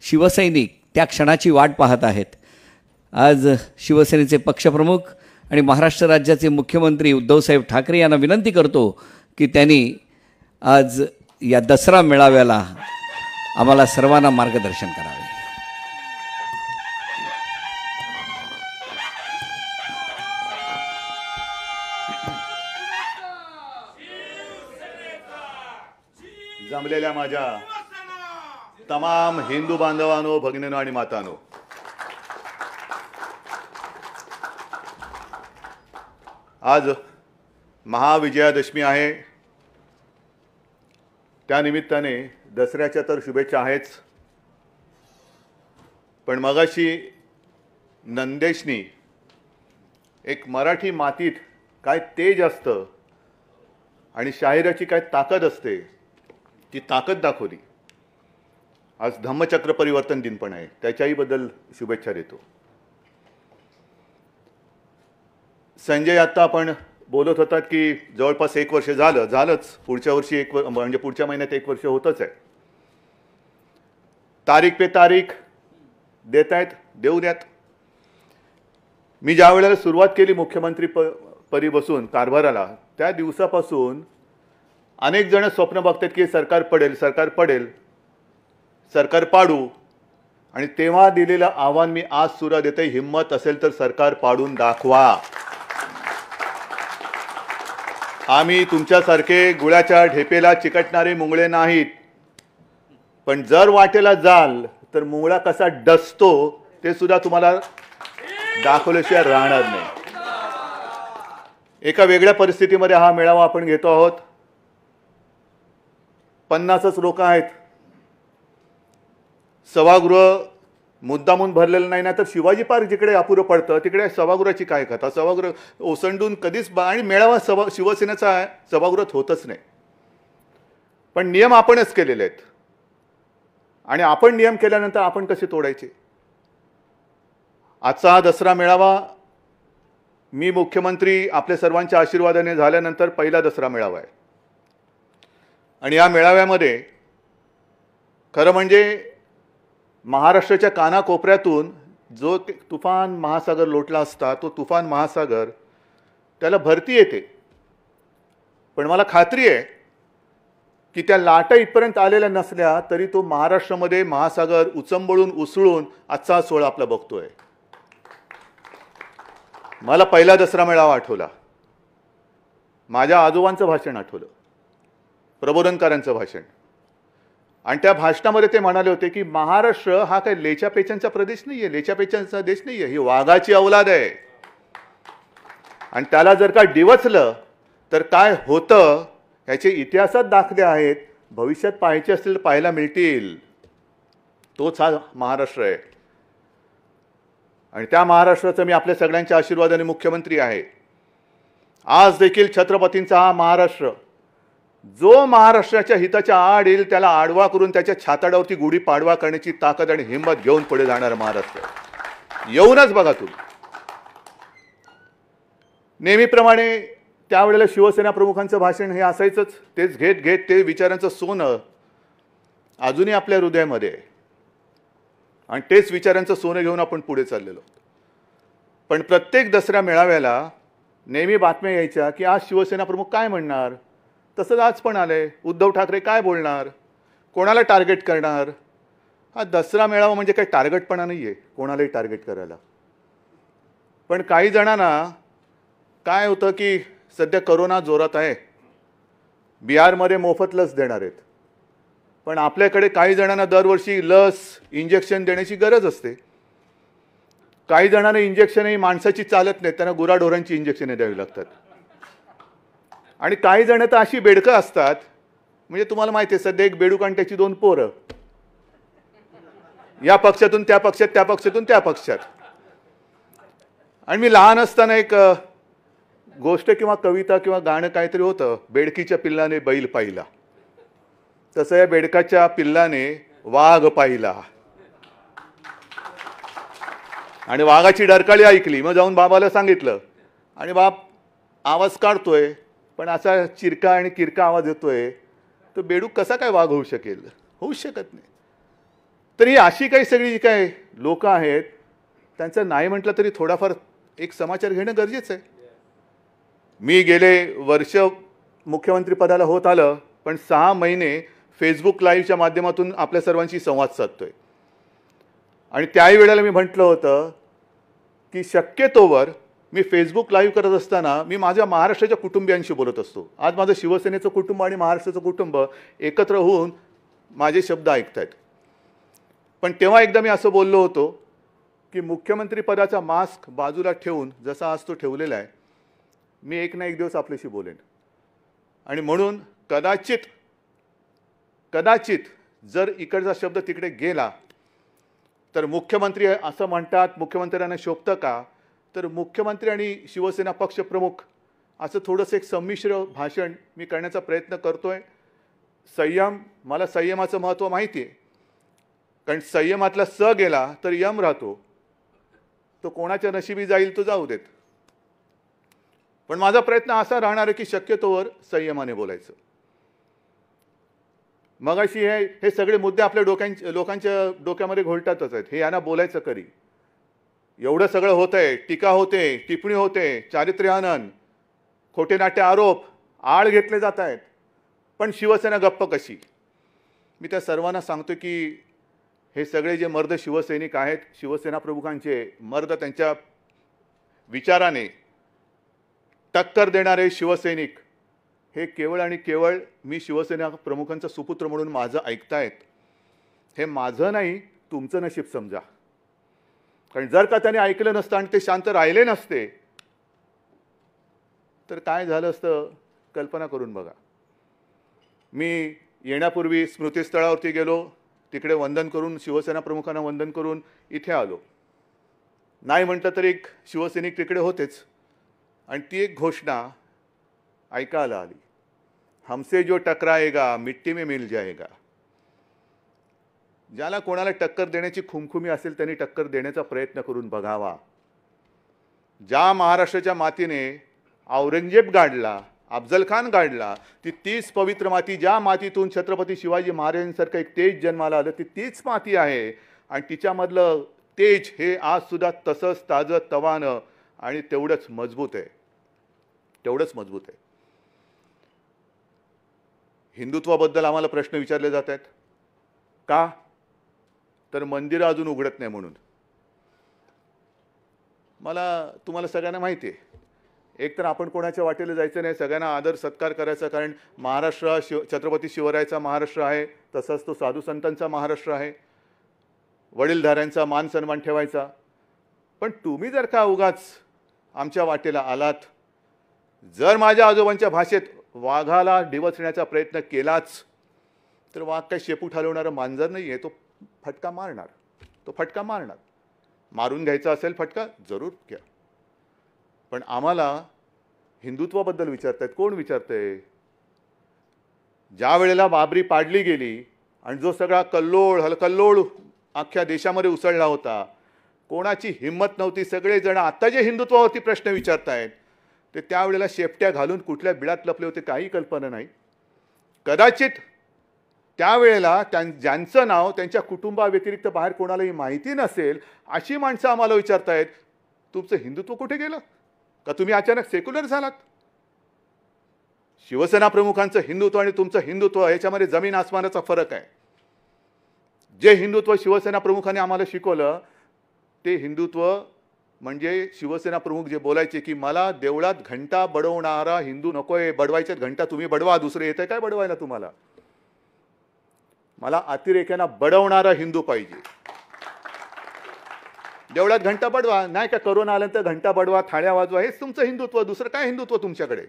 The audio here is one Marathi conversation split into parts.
शिवसैनिक त्या क्षणाची वाट पाहत आहेत। आज शिवसेनेचे पक्षप्रमुख आणि महाराष्ट्र राज्याचे मुख्यमंत्री उद्धवसाहेब ठाकरे यांना विनंती करतो की त्यांनी आज या दसरा मेळाव्याला आम्हाला सर्वांना मार्गदर्शन करावे। जमलेल्या माझ्या तमाम हिंदू बांधवांनो, भगिनींनो आणि मातांनो, आज महाविजयादशमी आहे। त्या निमित्ताने दसऱ्याच्या तर शुभेच्छा आहेच, पण मगाशी नंदेशनी एक मराठी मातीत काय तेज असतं आणि शाहिराची काय ताकद असते ती ताकद दाखवली। आज धम्मचक्र परिवर्तन दिन पण आहे, त्याच्याही बद्दल शुभेच्छा देतो। संजय आता आपण बोलत होतात की जवळपास 1 वर्ष झालंच, पुढच्या वर्षी म्हणजे पुढच्या महिन्यात 1 वर्ष होतच आहे। तारीख पे तारीख देत आहेत, देऊ द्यात। मी ज्या वेळेला सुरुवात केली मुख्यमंत्री पदी बसून कारभाराला, त्या दिवसापासून अनेक जण स्वप्न बघतात की सरकार पडेल, सरकार पडेल, सरकार पाडू, आणि तेव्हा दिलेलं आव्हान मी आज सुद्धा देते, हिम्मत असेल तर सरकार पाडून दाखवा। आम्ही तुमच्यासारखे गुळाच्या ढेपेला चिकटणारे मुंगळे नाहीत, पण जर वाटेला जाल तर मुंगळा कसा डसतो ते सुद्धा तुम्हाला दाखवल्याशिवाय राहणार नाही। एका वेगळ्या परिस्थितीमध्ये हा मेळावा आपण घेतो आहोत। 50च लोक आहेत, सभागृह मुद्दामून भरलेलं नाही ना, तर शिवाजी पार्क जिकडे अपुरं पडतं तिकडे सभागृहाची काय कथा। सभागृह ओसंडून कधीच आणि मेळावा शिवसेनेचा सभागृहात होतच नाही, पण नियम आपणच केलेले आहेत आणि आपण नियम केल्यानंतर आपण कसे तोडायचे। आजचा हा दसरा मेळावा मी मुख्यमंत्री आपल्या सर्वांच्या आशीर्वादाने झाल्यानंतर पहिला दसरा मेळावा आहे आणि या मेळाव्यामध्ये खरं म्हणजे महाराष्ट्राच्या कानाकोपऱ्यातून जो तुफान महासागर लोटला असता, तो तुफान महासागर त्याला भरती येते, पण मला खात्री आहे की त्या लाटा इथपर्यंत आलेल्या नसल्या तरी तो महाराष्ट्रामध्ये महासागर उचंबळून उसळून आजचा सोहळा आपला बघतोय। मला पहिला दसरा मेळावा आठवला, माझ्या आजोबांचं भाषण आठवलं, प्रबोधनकारांचं भाषण, आणि त्या भाषणामध्ये ते म्हणाले होते की महाराष्ट्र हा काही लेच्यापेचांचा प्रदेश नाही आहे, लेच्यापेचांचा देश नाही आहे, ही वाघाची औलाद आहे आणि त्याला जर का डिवचलं तर काय होतं याचे इतिहासात दाखले आहेत, भविष्यात पाहायचे असतील तर पाहायला मिळतील। तोच हा महाराष्ट्र आहे आणि त्या महाराष्ट्राचा मी आपल्या सगळ्यांच्या आशीर्वादाने मुख्यमंत्री आहे। आज देखील छत्रपतींचा हा महाराष्ट्र जो महाराष्ट्राच्या हिताच्या आड येईल त्याला आडवा करून त्याच्या छाताडावरती गुढी पाडवा करण्याची ताकद आणि हिंमत घेऊन पुढे जाणारा महाराष्ट्र। येऊनच बघा तुम्ही। नेहमीप्रमाणे त्यावेळेला शिवसेना प्रमुखांचं भाषण हे असायचंच, तेच घेत घेत ते विचारांचं सोनं अजूनही आपल्या हृदयामध्ये आहे आणि तेच विचारांचं सोनं घेऊन आपण पुढे चाललेलो। पण प्रत्येक दसऱ्या मेळाव्याला नेहमी बातम्या यायच्या की आज शिवसेना प्रमुख काय म्हणणार, तसंच आज पण आलंय, उद्धव ठाकरे काय बोलणार, कोणाला टार्गेट करणार। हा दसरा मेळावा म्हणजे काही टार्गेटपणा नाही आहे कोणालाही टार्गेट करायला, पण काही जणांना काय होतं की सध्या कोरोना जोरात आहे, बिहारमध्ये मोफत लस देणार आहेत, पण आपल्याकडे काही जणांना दरवर्षी लस इंजेक्शन देण्याची गरज असते। काही जणांना इंजेक्शनही माणसाची चालत नाही, त्यांना गुराढोरांची इंजेक्शने द्यावी लागतात, आणि काही जण तर अशी बेडकं असतात, म्हणजे तुम्हाला माहिती आहे सध्या एक बेडूक आणि त्याची 2 पोरं, या पक्षातून त्या पक्षात, त्या पक्षातून त्या पक्षात। आणि मी लहान असताना एक गोष्ट किंवा कविता किंवा गाणं काहीतरी होतं, बेडकीच्या पिल्लाने बैल पाहिला, तसं या बेडकाच्या पिल्लाने वाघ पाहिला आणि वाघाची डरकाळी ऐकली, मग जाऊन बाबाला सांगितलं आणि बाप आवाज काढतोय पण असा चिरका आणि किरका आवाज येतोय, तो बेडूक कसा काय वाघ होऊ शकेल, होऊ शकत नाही। तर ही अशी काही सगळी जी काय लोक आहेत त्यांचं नाही म्हटलं तरी थोडाफार एक समाचार घेणं गरजेचं आहे. मी गेले वर्ष मुख्यमंत्री पदाला होत आलं, पण 6 महिने फेसबुक लाईव्हच्या माध्यमातून आपल्या सर्वांशी संवाद साधतोय. आणि त्याही वेळेला मी म्हटलं होतं की शक्यतोवर मी फेसबुक लाईव्ह करत असताना मी माझ्या महाराष्ट्राच्या कुटुंबियांशी बोलत असतो. आज माझं शिवसेनेचं कुटुंब आणि महाराष्ट्राचं कुटुंब एकत्र होऊन माझे शब्द ऐकतायत. पण तेव्हा एकदा मी असं बोललो होतो की मुख्यमंत्री पदाचा मास्क बाजूला ठेवून जसा आज तो ठेवलेला आहे, मी एक ना एक दिवस आपल्याशी बोलेन. आणि म्हणून कदाचित जर इकडचा शब्द तिकडे गेला तर मुख्यमंत्री असं म्हणतात, मुख्यमंत्र्यांना शोभतं का, तर मुख्यमंत्री आणि शिवसेना पक्षप्रमुख असं थोडंसं एक संमिश्र भाषण मी करण्याचा प्रयत्न करतोय. मला संयमाचं महत्त्व माहिती आहे, कारण संयमातला स गेला तर यम राहतो. तो कोणाच्या नशिबी जाईल तो जाऊ देत. पण माझा प्रयत्न असा राहणार आहे की शक्यतोवर संयमाने बोलायचं. मगाशी हे सगळे मुद्दे आपल्या लोकांच्या डोक्यामध्ये घोळतातच आहेत. हे यांना बोलायचं करी. एवढं सगळं होतंय, टीका होते, टिप्पणी होते, चारित्र्यहनन, खोटे नाटे आरोप, आळ घेतले जात आहेत. पण शिवसेना गप्प कशी? मी त्या सर्वांना सांगतो की हे सगळे जे मर्द शिवसैनिक आहेत, शिवसेना प्रमुखांचे मर्द, त्यांच्या विचाराने टक्कर देणारे शिवसैनिक हे केवळ आणि केवळ मी शिवसेना प्रमुखांचा सुपुत्र म्हणून माझं ऐकतायत. हे माझं नाही, तुमचं नशीब समजा. कारण जर का त्याने ऐकलं नसतं आणि ते शांत राहिले नसते तर काय झालं असतं कल्पना करून बघा. मी येण्यापूर्वी स्मृतिस्थळावरती गेलो, तिकडे वंदन करून, शिवसेना प्रमुखांना वंदन करून इथे आलो. नाही म्हटलं तर एक शिवसैनिक तिकडे होतेच आणि ती एक घोषणा ऐकायला आली, हमसे जो टकराएगा मिट्टी में मिल जाएगा. ज्याला कोणाला टक्कर देण्याची खुमखुमी असेल त्यांनी टक्कर देण्याचा प्रयत्न करून बघावा. ज्या महाराष्ट्राच्या मातीने औरंगजेब गाडला, अफजल खान गाडला, ती तीच पवित्र माती, ज्या मातीतून छत्रपती शिवाजी महाराजांसारखं एक तेज जन्माला आलं, ती तीच माती आहे. आणि तिच्यामधलं तेज हे आज सुद्धा तसंच ताजं तवानं आणि तेवढंच मजबूत आहे. हिंदुत्वाबद्दल आम्हाला प्रश्न विचारले जात आहेत. का? तर मंदिरं अजून उघडत नाही म्हणून. तुम्हाला सगळ्यांना माहिती आहे, एक तर आपण कोणाच्या वाटेला जायचं नाही, सगळ्यांना आदर सत्कार करायचा. कारण महाराष्ट्र छत्रपती शिवरायाचा महाराष्ट्र आहे, तसंच तो साधू संतांचा महाराष्ट्र आहे. वडीलधाऱ्यांचा मान सन्मान ठेवायचा. पण तुम्ही जर का उगाच आमच्या वाटेला आलात, जर माझ्या आजोबांच्या भाषेत वाघाला डिवचण्याचा प्रयत्न केलाच तर वाघ काही शेपूट हलवणारं मांजर नाही आहे, तो फटका मारणार. मारून घ्यायचा असेल फटका जरूर घ्या. पण आम्हाला हिंदुत्वाबद्दल विचारतायत. कोण विचारतंय? ज्या वेळेला बाबरी पाडली गेली आणि जो सगळा कल्लोळ अख्ख्या देशामध्ये उसळला होता, कोणाची हिंमत नव्हती. सगळेजण आता जे हिंदुत्वावरती प्रश्न विचारतायत ते त्यावेळेला शेपट्या घालून कुठल्या बिळात लपले होते काही कल्पना नाही. कदाचित त्यावेळेला ज्यांचं नाव त्यांच्या कुटुंबाव्यतिरिक्त बाहेर कोणालाही माहिती नसेल अशी माणसं आम्हाला विचारतायत, तुमचं हिंदुत्व कुठे गेलं? का तुम्ही अचानक सेक्युलर झालात? शिवसेना प्रमुखांचं हिंदुत्व आणि तुमचं हिंदुत्व याच्यामध्ये जमीन आसमानाचा फरक आहे. जे हिंदुत्व शिवसेना प्रमुखांनी आम्हाला शिकवलं ते हिंदुत्व म्हणजे शिवसेना प्रमुख जे बोलायचे की मला देवळात घंटा बडवणारा हिंदू नकोय. बडवायच्यात घंटा तुम्ही बडवा, दुसरे येतंय काय बडवायला तुम्हाला? मला अतिरेक्यांना बडवणारा हिंदू पाहिजे. देवळात घंटा बडवा, नाही का करोना आल्यानंतर घंटा बडवा, थाळ्या वाजवा, हेच तुमचं हिंदुत्व. दुसरं काय हिंदुत्व तुमच्याकडे?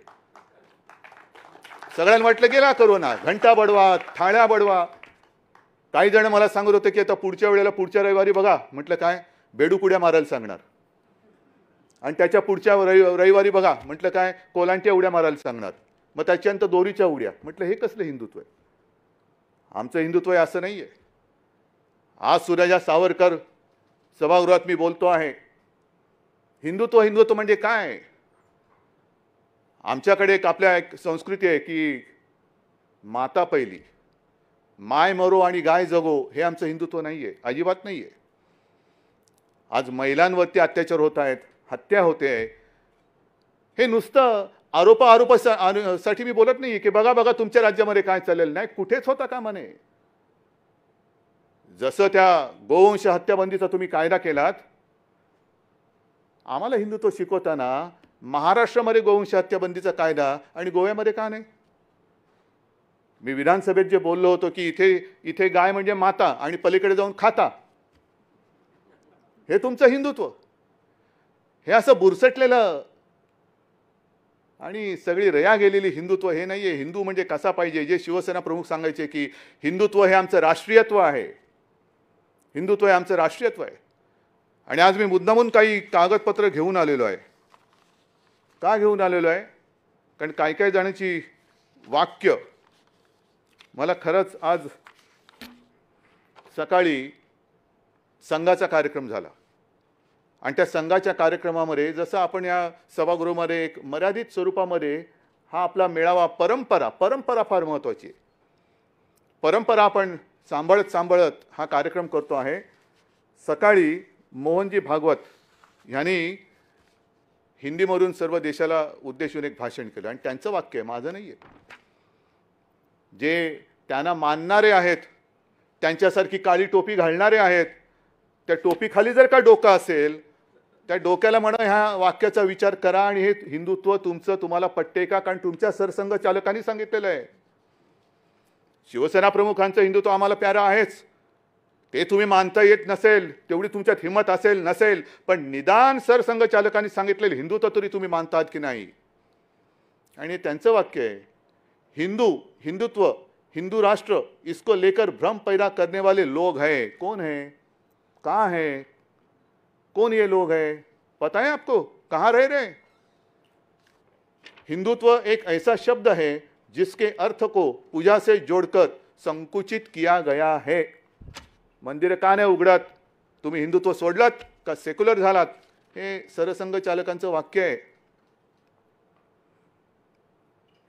सगळ्यांना वाटलं गेला करोना, घंटा बडवा, थाळ्या बडवा. काही जण मला सांगत होते की आता पुढच्या रविवारी बघा. म्हटलं काय? बेडूक उड्या मारायला सांगणार. आणि त्याच्या पुढच्या रविवारी बघा. म्हटलं काय? कोलांट्या उड्या मारायला सांगणार. मग त्याच्यानंतर दोरीच्या उड्या. म्हटलं हे कसलं हिंदुत्व आहे? आमचं हिंदुत्व असं नाही आहे. आज सुराजा सावरकर सभागृहात मी बोलतो आहे. हिंदुत्व म्हणजे काय? आमच्याकडे आपल्या एक संस्कृती आहे की माता पहिली, माय मरो आणि गाय जगो हे आमचं हिंदुत्व नाही आहे, अजिबात नाही आहे. आज महिलांवरती अत्याचार होत आहेत, हत्या होते आहे. हे नुसतं आरोपासाठी मी बोलत नाही की बघा बघा तुमच्या राज्यामध्ये काय चालेल, नाही, कुठेच होता का म्हणे. जसं त्या गोवंश हत्याबंदीचा तुम्ही कायदा केलात, आम्हाला हिंदुत्व शिकवताना महाराष्ट्रामध्ये गोवंश हत्याबंदीचा कायदा आणि गोव्यामध्ये का नाही? मी विधानसभेत जे बोललो होतो की इथे गाय म्हणजे माता आणि पलीकडे जाऊन खाता, हे तुमचं हिंदुत्व. हे असं बुरसटलेलं आणि सगळी रया गेलेली हिंदुत्व हे नाही आहे. हिंदू म्हणजे कसा पाहिजे, जे शिवसेना प्रमुख सांगायचे की हिंदुत्व हे आमचं राष्ट्रीयत्व आहे, हिंदुत्व हे आमचं राष्ट्रीयत्व आहे. आणि आज मी मुद्दामून काही कागदपत्र घेऊन आलेलो आहे. का घेऊन आलेलो आहे? कारण काही जणांची वाक्य मला खरंच आज सकाळी संघाचा कार्यक्रम झाला आणि त्या संघाच्या कार्यक्रमामध्ये जसं आपण या सभागृहामध्ये एक मर्यादित स्वरूपामध्ये हा आपला मेळावा परंपरा फार महत्त्वाची आहे. परंपरा आपण सांभाळत हा कार्यक्रम करतो आहे. सकाळी मोहनजी भागवत यांनी हिंदीमधून सर्व देशाला उद्देशून एक भाषण केलं आणि त्यांचं वाक्य आहे, माझं नाही आहे. जे त्यांना मानणारे आहेत, त्यांच्यासारखी काळी टोपी घालणारे आहेत, त्या टोपीखाली जर का डोकं असेल, त्या डोक्याला म्हणा ह्या वाक्याचा विचार करा आणि हे हिंदुत्व तुम्हाला पटते का? कारण तुमच्या सरसंघ चालकांनी सांगितलेलं आहे. शिवसेना प्रमुखांचं हिंदुत्व आम्हाला प्यारा आहेच. ते तुम्ही मानता येत नसेल, तेवढी तुमच्यात हिंमत असेल नसेल, पण निदान सरसंघ चालकांनी सांगितलेलं हिंदुत्व तरी तुम्ही मानतात की नाही? आणि त्यांचं वाक्य आहे, हिंदुत्व हिंदू राष्ट्र इसको लेकर भ्रम पैदा करने वाले लोग हैं. कौन है, कहाँ है, कौन ये लोग हैं, पता है आपको, कहाँ रह रहे? हिंदुत्व एक ऐसा शब्द है जिसके अर्थ को पूजा से जोड़कर संकुचित किया गया है. मंदिर का नाही उघडत, तुम्ही हिंदुत्व सोडलात का सेक्युलर झालात, हे सरसंघ चालकांचं वाक्य आहे.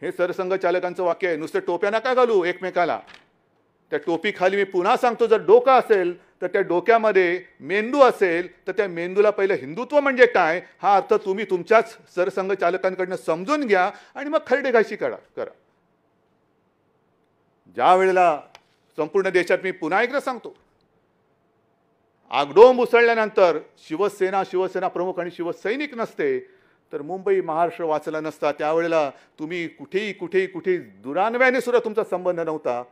हे सरसंघ चालकांचं वाक्य आहे. नुसते टोप्या नका घालू एकमेकाला. त्या टोपीखाली मी पुन्हा सांगतो, जर डोकं असेल तर त्या डोक्यामध्ये मेंदू असेल तर त्या मेंदूला पहिलं हिंदुत्व म्हणजे काय हा अर्थ तुम्ही तुमच्याच सरसंघ चालकांकडून समजून घ्या आणि मग खरडेघाशी करा. ज्या वेळेला संपूर्ण देशात मी पुन्हा एकदा सांगतो, आगडोंब उसळल्यानंतर शिवसेना प्रमुख आणि शिवसैनिक नसते तर मुंबई महाराष्ट्र वाचला नसता. त्यावेळेला तुम्ही कुठेही दुरान्वयाने सुद्धा तुमचा संबंध नव्हता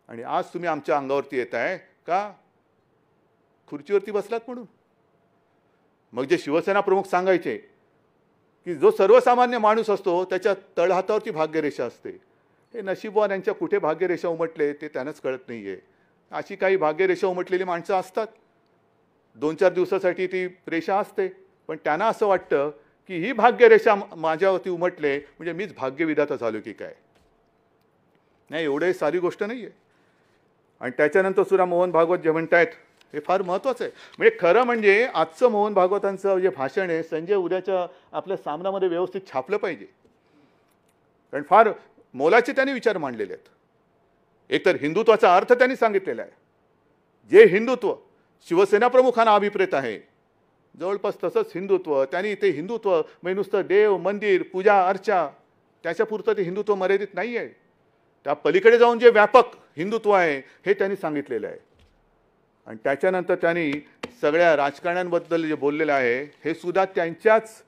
आणि आज तुम्ही आमच्या अंगावरती येत आहे का? खुर्चीवरती बसलात म्हणून. मग जे शिवसेना प्रमुख सांगायचे की जो सर्वसामान्य माणूस असतो त्याच्या तळहातावरती भाग्यरेषा असते, हे नशीबवान यांच्या कुठे भाग्यरेषा उमटले ते त्यांनाच कळत नाही आहे. अशी काही भाग्यरेषा उमटलेली माणसं असतात, 2-4 दिवसासाठी ती रेषा असते, पण त्यांना असं वाटतं की ही भाग्यरेषा माझ्यावरती उमटले म्हणजे मीच भाग्यविधाता झालो की काय. नाही, एवढे सारी गोष्ट नाही आहे. आणि त्याच्यानंतर सुद्धा मोहन भागवत जे म्हणतायत हे फार महत्त्वाचं आहे. म्हणजे खरं म्हणजे आजचं मोहन भागवतांचं जे भाषण आहे संजय उद्याच्या आपल्या सामनामध्ये व्यवस्थित छापलं पाहिजे, कारण फार मोलाचे त्यांनी विचार मांडलेले आहेत. एकतर हिंदुत्वाचा अर्थ त्यांनी सांगितलेला आहे, जे हिंदुत्व शिवसेना प्रमुखांना अभिप्रेत आहे जवळपास तसंच हिंदुत्व त्यांनी ते हिंदुत्व म्हणजे नुसतं देव मंदिर पूजा अर्चा त्याच्यापुरतं ते हिंदुत्व मर्यादित नाही आहे. त्या पलीकडे जाऊन जे व्यापक हिंदुत्व आहे हे त्यांनी सांगितलेलं आहे. आणि त्याच्यानंतर त्यांनी सगळ्या राजकारण्यांबद्दल जे बोललेलं आहे हे सुद्धा त्यांच्याच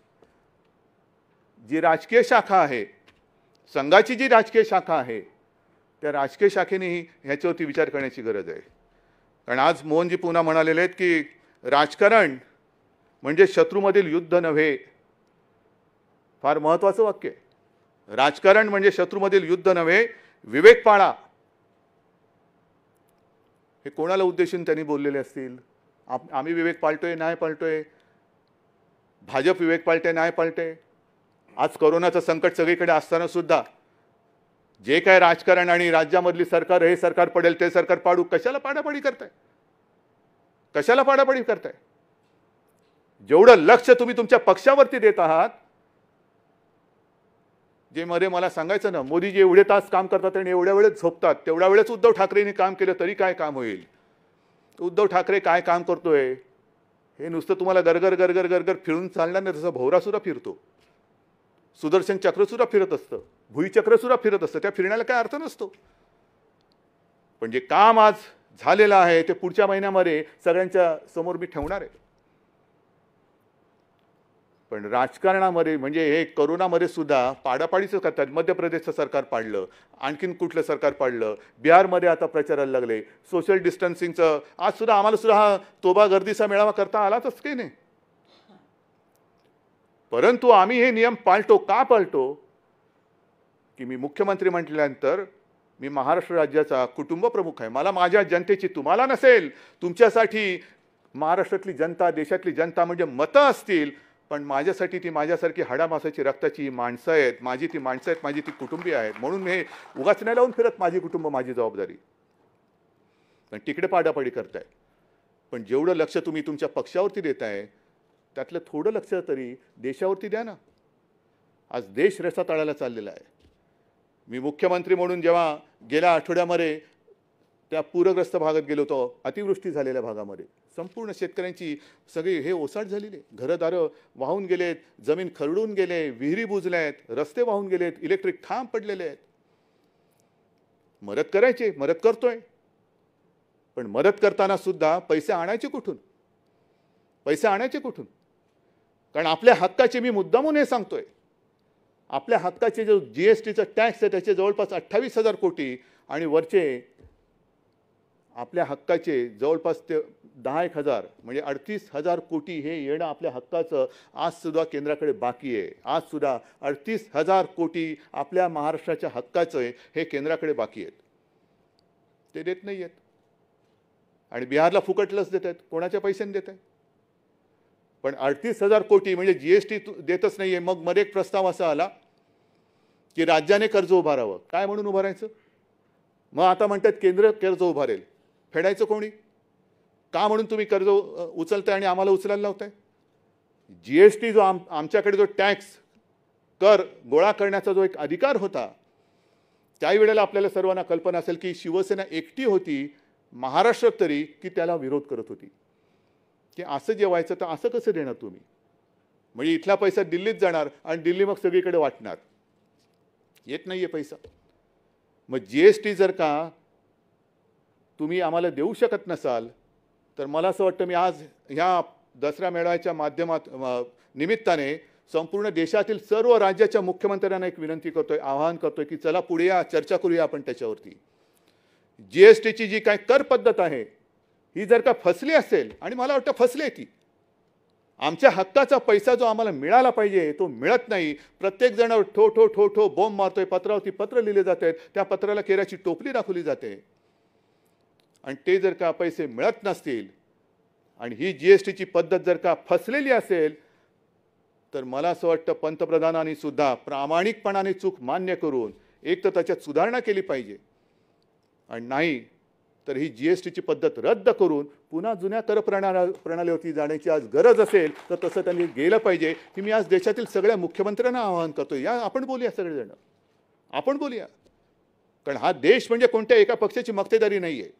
जी राजकीय शाखा आहे, संघाची जी राजकीय शाखा आहे त्या राजकीय शाखेनेही ह्याच्यावरती विचार करण्याची गरज आहे. कारण आज मोहनजी पुन्हा म्हणालेले आहेत की राजकारण म्हणजे शत्रूमधील युद्ध नव्हे. फार महत्त्वाचं वाक्य आहे. राजकारण म्हणजे शत्रूमधील युद्ध नव्हे, विवेक पाळा. हे कोणाला उद्देशून त्यांनी बोललेले असतील? आम्ही विवेक पाळतोय नाही पाळतोय, भाजप विवेक पाळते नाही पाळते. आज कोरोनाचं संकट सगळीकडे असताना सुद्धा जे काय राजकारण आणि राज्यामधली सरकार हे सरकार पडेल ते सरकार पाडू, कशाला पाडापाडी करताय? कशाला पाडापाडी करताय? जेवढं लक्ष तुम्ही तुमच्या पक्षावरती देत आहात, जे मध्ये मला सांगायचं ना, मोदीजी एवढे तास काम करतात आणि एवढ्या वेळेत झोपतात, तेवढ्या वेळेच उद्धव ठाकरेंनी काम केलं तरी काय काम होईल? उद्धव ठाकरे काय काम करतोय हे नुसतं तुम्हाला गरगर गरगर गरगर फिरून चालणार नाही. तसं भोवरासुद्धा फिरतो, सुदर्शन चक्रसुद्धा फिरत असतं, भुईचक्रसुद्धा फिरत असतं. त्या फिरण्याला काय अर्थ नसतो. पण जे काम आज झालेलं आहे ते पुढच्या महिन्यामध्ये सगळ्यांच्या समोर मी ठेवणार आहे. पण राजकारणामध्ये म्हणजे हे करोनामध्ये सुद्धा पाडापाडीचं करतात. मध्य प्रदेशचं सरकार पाडलं, आणखीन कुठलं सरकार पाडलं, बिहारमध्ये आता प्रचाराला लागले, सोशल डिस्टन्सिंगचं. आज सुद्धा आम्हाला सुद्धा हा तोबा गर्दीचा मेळावा करता आलाच काही नाही. परंतु आम्ही हे नियम पाळतो. का पाळतो? की मी मुख्यमंत्री म्हटल्यानंतर मी महाराष्ट्र राज्याचा कुटुंब प्रमुख आहे. मला माझ्या जनतेची, तुम्हाला नसेल, तुमच्यासाठी महाराष्ट्रातली जनता, देशातली जनता म्हणजे मतं असतील, पण माझ्यासाठी ती माझ्यासारखी हाडामासाची रक्ताची माणसं आहेत. माझी ती माणसं आहेत, माझी ती कुटुंबीय आहेत. म्हणून मी हे उगाच नाही लावून फिरत, माझी कुटुंब माझी जबाबदारी. पण तिकडे पाडापाडी करताय. पण जेवढं लक्ष तुम्ही तुमच्या पक्षावरती देताय त्यातलं थोडं लक्ष तरी देशावरती द्या ना. आज देश रसातळाला चाललेला आहे. मी मुख्यमंत्री म्हणून जेव्हा गेल्या आठवड्यामध्ये त्या पूरग्रस्त भागात गेलो होतो, अतिवृष्टी झालेल्या भागामध्ये संपूर्ण शेतकऱ्यांची सगळी हे ओसाड झालेली आहे. घरदारं वाहून गेलेत, जमीन खरडून गेले, विहिरी बुजल्यात, रस्ते वाहून गेलेत, इलेक्ट्रिक खांब पडलेले आहेत. मदत करायची, मदत करतोय. पण मदत करताना सुद्धा पैसे आणायचे कुठून? पैसे आणायचे कुठून? कारण आपल्या हक्काचे, मी मुद्दामून हे सांगतोय, आपल्या हक्काचे जो जीएसटीचा टॅक्स आहे त्याचे जवळपास 28,000 कोटी आणि वरचे आपल्या हक्काचे जवळपास ते 10,000 म्हणजे 38,000 कोटी हे येणं आपल्या हक्काचं आज सुद्धा केंद्राकडे बाकी आहे. आज सुद्धा 38,000 कोटी आपल्या महाराष्ट्राच्या हक्काचं आहे, हे केंद्राकडे बाकी आहेत. ते देत नाही आहेत. आणि बिहारला फुकट लस देत आहेत. कोणाच्या पैशाने देत आहेत? पण 38,000 कोटी म्हणजे जीएसटी देतच नाहीये. मग मध्ये एक प्रस्ताव असा आला की राज्याने कर्ज उभारावं. काय म्हणून उभारायचं? मग आता म्हणतात केंद्र कर्ज उभारेल. फेडायचं कोणी? का म्हणून तुम्ही कर्ज उचलताय आणि आम्हाला उचलायला लावताय? जीएसटी जो आमच्याकडे जो टॅक्स कर गोळा करण्याचा जो एक अधिकार होता, त्याही वेळेला आपल्याला सर्वांना कल्पना असेल की शिवसेना एकटी होती महाराष्ट्रात तरी की त्याला विरोध करत होती की असं जे व्हायचं तर असं कसं देणार तुम्ही? म्हणजे इथला पैसा दिल्लीत जाणार आणि दिल्ली मग सगळीकडे वाटणार. येत नाहीये पैसा. मग जीएसटी जर का तुम्ही आम्हाला देऊ शकत नसाल तर मला असं वाटतं, मी आज ह्या दसरा मेळाव्याच्या निमित्ताने संपूर्ण देशातील सर्व राज्याच्या मुख्यमंत्र्यांना एक विनंती करतोय, आवाहन करतोय की चला पुढे या, चर्चा करूया आपण त्याच्यावरती. जीएसटीची जी काय कर पद्धत आहे ही जर का फसली असेल, आणि मला वाटतं फसली ती, आमच्या हक्काचा पैसा जो आम्हाला मिळाला पाहिजे तो मिळत नाही. प्रत्येक जण ठो ठो ठो ठो बॉम्ब मारतोय, पत्रावरती पत्र लिहिले जात आहेत, त्या पत्राला केराची टोपली दाखवली जाते. आणि ते जर का पैसे मिळत नसतील आणि ही जीएसटीची पद्धत जर का फसलेली असेल तर मला असं वाटतं पंतप्रधानांनी सुद्धा प्रामाणिकपणाने चूक मान्य करून एक तर त्याच्यात सुधारणा केली पाहिजे, आणि नाही तर ही जीएसटीची पद्धत रद्द करून पुन्हा जुन्या कर प्रणालीवरती जाण्याची आज गरज असेल तर तसं त्यांनी गेलं पाहिजे. की मी आज देशातील सगळ्या मुख्यमंत्र्यांना आवाहन करतो, या आपण बोलूया, सगळेजण आपण बोलूया. कारण हा देश म्हणजे कोणत्या एका पक्षाची मक्तेदारी नाही आहे,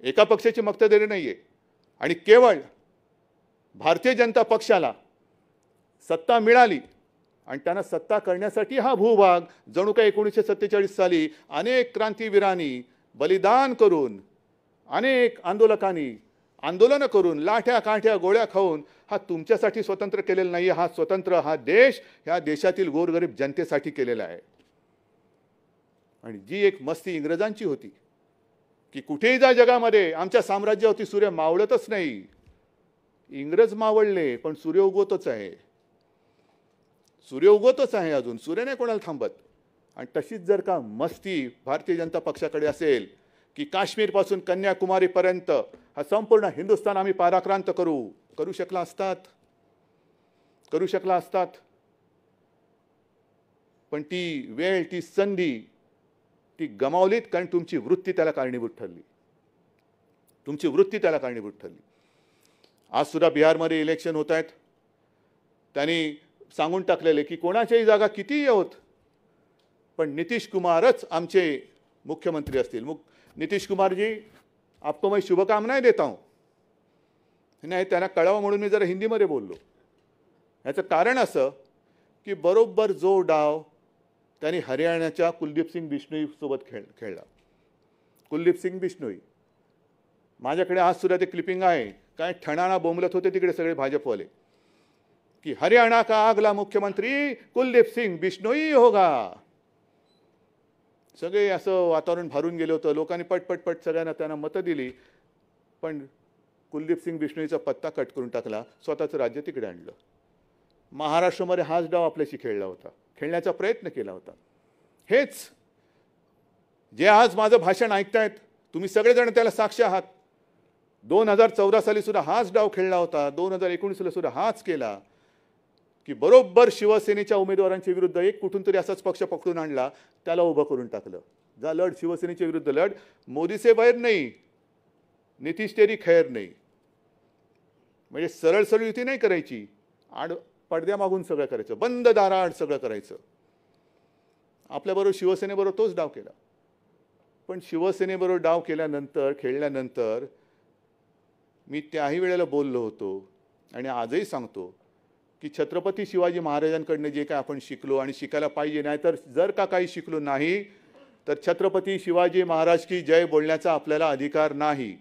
एका पक्षाची मक्तेदारी नाही आहे. आणि केवळ भारतीय जनता पक्षाला सत्ता मिळाली आणि त्यांना सत्ता करण्यासाठी हा भूभाग जणू काय 1947 साली अनेक क्रांतीवीरांनी बलिदान करून, अनेक आंदोलनं करून, लाठ्या काठ्या गोळ्या खाऊन हा तुमच्यासाठी स्वतंत्र केलेला नाही. हा स्वतंत्र हा देश ह्या देशातील गोरगरीब जनतेसाठी केलेला आहे. आणि जी एक मस्ती इंग्रजांची होती की कुठेही जा जगामध्ये आमच्या साम्राज्यावरती सूर्य मावळतच नाही. इंग्रज मावळले पण सूर्य उगवतच आहे, सूर्य उगवतच आहे, अजून सूर्य नाही कोणाला थांबत. आणि तशीच जर का मस्ती भारतीय जनता पक्षाकडे असेल की काश्मीरपासून कन्याकुमारीपर्यंत हा संपूर्ण हिंदुस्थान आम्ही पाराक्रांत करू शकला असतात. पण ती वेळ, ती संधी ती गमावलीत, कारण तुमची वृत्ती त्याला कारणीभूत ठरली. आज सुद्धा बिहारमध्ये इलेक्शन होत आहेत. त्यांनी सांगून टाकलेले की कोणाच्याही जागा कितीही होत, पण नितीश कुमारच आमचे मुख्यमंत्री असतील. नितीश कुमार जी, आपको मैं शुभकामनाएं देता हूं. नाही, त्यांना कळावं म्हणून मी जरा हिंदीमध्ये बोललो. याचं कारण असं की बरोबर जो डाव त्यांनी हरियाणाच्या कुलदीप सिंग बिश्नोई सोबत खेळला. कुलदीप सिंग बिश्नोई, माझ्याकडे आज सुद्धा ते क्लिपिंग आहे. काय ठणाणा बोंबलत होते तिकडे सगळे भाजपवाले की हरियाणा का अगला मुख्यमंत्री कुलदीप सिंग बिश्नोई होगा. सगळे असं वातावरण भरून गेलं होतं. लोकांनी पटपट सगळ्यांना त्यांना मतं दिली, पण कुलदीप सिंग बिश्नोईचा पत्ता कट करून टाकला, स्वतःचं राज्य तिकडे आणलं. महाराष्ट्रामध्ये हाच डाव आपल्याशी खेळला होता, खेळण्याचा प्रयत्न केला होता. हेच जे आज माझं भाषण ऐकतायत तुम्ही सगळेजण त्याला साक्ष आहात. 2014 साली सुद्धा हाच डाव खेळला होता, 2019 सुद्धा हाच केला की बरोबर शिवसेनेच्या उमेदवारांच्या विरुद्ध एक कुठून तरी असाच पक्ष पकडून आणला, त्याला उभं करून टाकलं. जा लढ, शिवसेनेच्या विरुद्ध लढ. मोदी से बैर नाही, नितीश तेरी खैर नाही. म्हणजे सरळ सरळ युती नाही करायची, पडद्या मागून सगळं करायचं, बंद दाराआड सगळं करायचं. आपल्याबरोबर शिवसेनेबरोबर तोच डाव केला. पण शिवसेनेबरोबर डाव केल्यानंतर, खेळल्यानंतर मी त्याही वेळेला बोललो होतो आणि आजही सांगतो की छत्रपती शिवाजी महाराजांकडनं जे काय आपण शिकलो आणि शिकायला पाहिजे, नाहीतर जर का काही शिकलो नाही तर छत्रपती शिवाजी महाराज की जय बोलण्याचा आपल्याला अधिकार नाही.